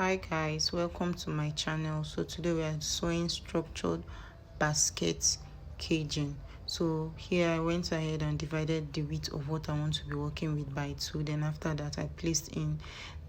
Hi guys, welcome to my channel. So today we are sewing structured basket caging. So here I went ahead and divided the width of what I want to be working with by 2. Then after that I placed in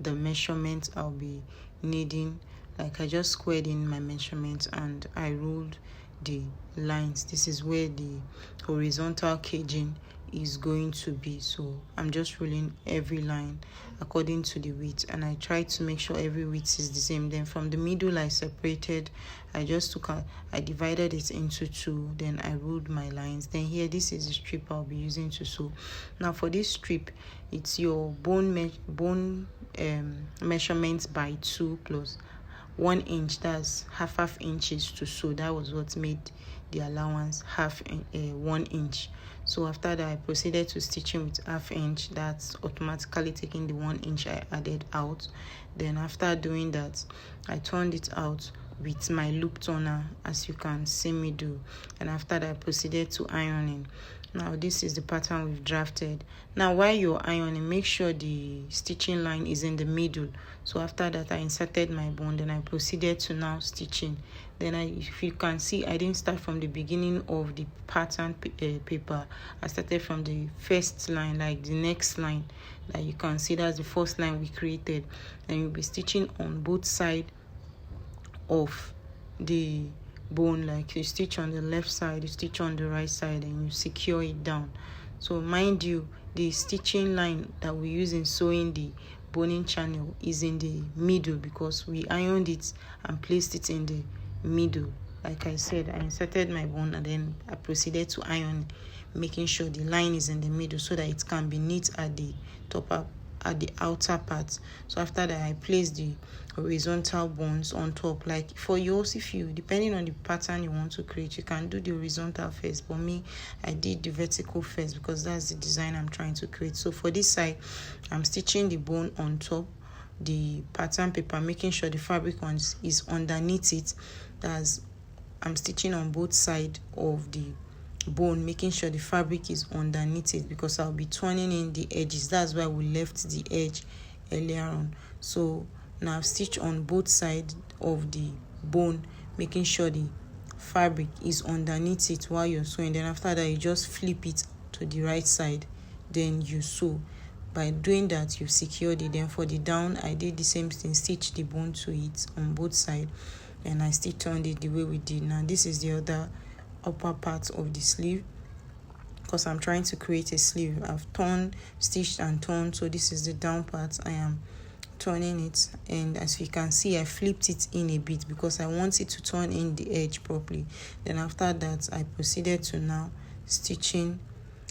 the measurements I'll be needing. Like I just squared in my measurements and I ruled the lines. This is where the horizontal caging is going to be. So I'm just ruling every line according to the width, and I try to make sure every width is the same. Then from the middle I separated, I divided it into 2, then I ruled my lines. Then here, this is the strip I'll be using to sew. Now for this strip, it's your bone measurements by 2 plus 1 inch. That's half inches to sew. That was what made the allowance 1 inch. So after that I proceeded to stitching with 1/2 inch. That's automatically taking the 1 inch I added out. Then after doing that, I turned it out with my loop turner, as you can see me do, and after that I proceeded to ironing. Now this is the pattern we've drafted. Now while you're ironing, make sure the stitching line is in the middle. So after that I inserted my bone, then I proceeded to now stitching. Then if you can see, I didn't start from the beginning of the pattern paper. I started from the first line, like the next line that you can see. That's the first line we created. And you'll be stitching on both sides of the bone. Like you stitch on the left side, you stitch on the right side, and you secure it down. So mind you, the stitching line that we use in sewing the boning channel is in the middle because we ironed it and placed it in the middle. Like I said, I inserted my bone and then I proceeded to iron, making sure the line is in the middle so that it can be neat at the top, at the outer part. So after that I placed the horizontal bones on top. Like for yours, if you, depending on the pattern you want to create, you can do the horizontal first, but me, I did the vertical first because that's the design I'm trying to create. So for this side, I'm stitching the bone on top the pattern paper, making sure the fabric is underneath it. That's, I'm stitching on both sides of the bone, making sure the fabric is underneath it because I'll be turning in the edges. That's why we left the edge earlier on. So now I've stitched on both sides of the bone, making sure the fabric is underneath it while you're sewing. Then after that you just flip it to the right side, then you sew. By doing that, you've secured it. Then for the down, I did the same thing, stitch the bone to it on both sides, and I still turned it the way we did. Now this is the other upper part of the sleeve because I'm trying to create a sleeve. I've stitched and torn. So this is the down part. I am turning it, and as you can see, I flipped it in a bit because I want it to turn in the edge properly. Then after that I proceeded to now stitching.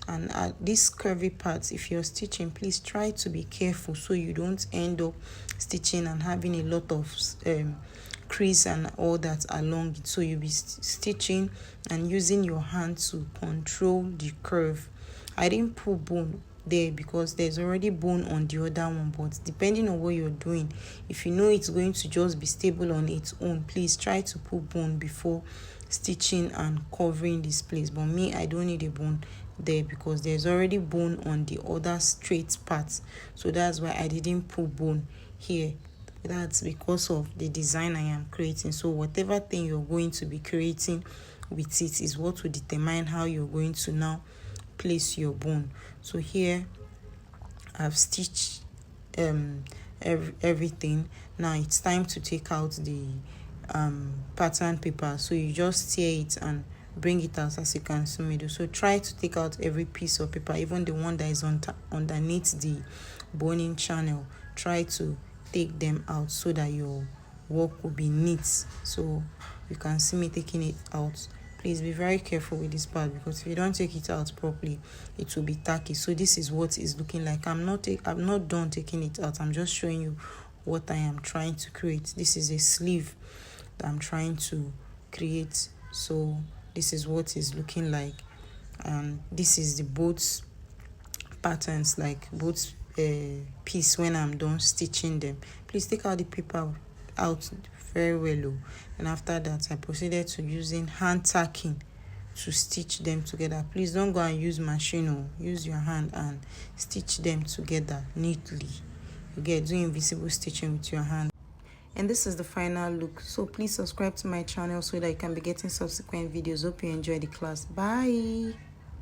And at this curvy part, if you're stitching, please try to be careful so you don't end up stitching and having a lot of crease and all that along it. So you'll be stitching and using your hand to control the curve. I didn't put bone there because there's already bone on the other one, but depending on what you're doing, if you know it's going to just be stable on its own, please try to put bone before stitching and covering this place. But me, I don't need a bone there because there's already bone on the other straight parts, so that's why I didn't put bone here. That's because of the design I am creating. So whatever thing you're going to be creating with it is what will determine how you're going to now place your bone. So here I've stitched everything. Now it's time to take out the pattern paper. So you just tear it and bring it out, as you can see me do. So try to take out every piece of paper, even the one that is underneath the boning channel. Try to take them out so that your work will be neat. So you can see me taking it out. Please be very careful with this part because if you don't take it out properly, it will be tacky. So this is what it's looking like. I'm not done taking it out. I'm just showing you what I am trying to create. This is a sleeve that I'm trying to create. So this is what it's looking like, and this is the both patterns, like both piece when I'm done stitching them. Please take out the paper out very well. And after that I proceeded to using hand tacking to stitch them together. Please don't go and use machine, or use your hand and stitch them together neatly. You get, do invisible stitching with your hand. And this is the final look. So please subscribe to my channel so that you can be getting subsequent videos. Hope you enjoy the class. Bye.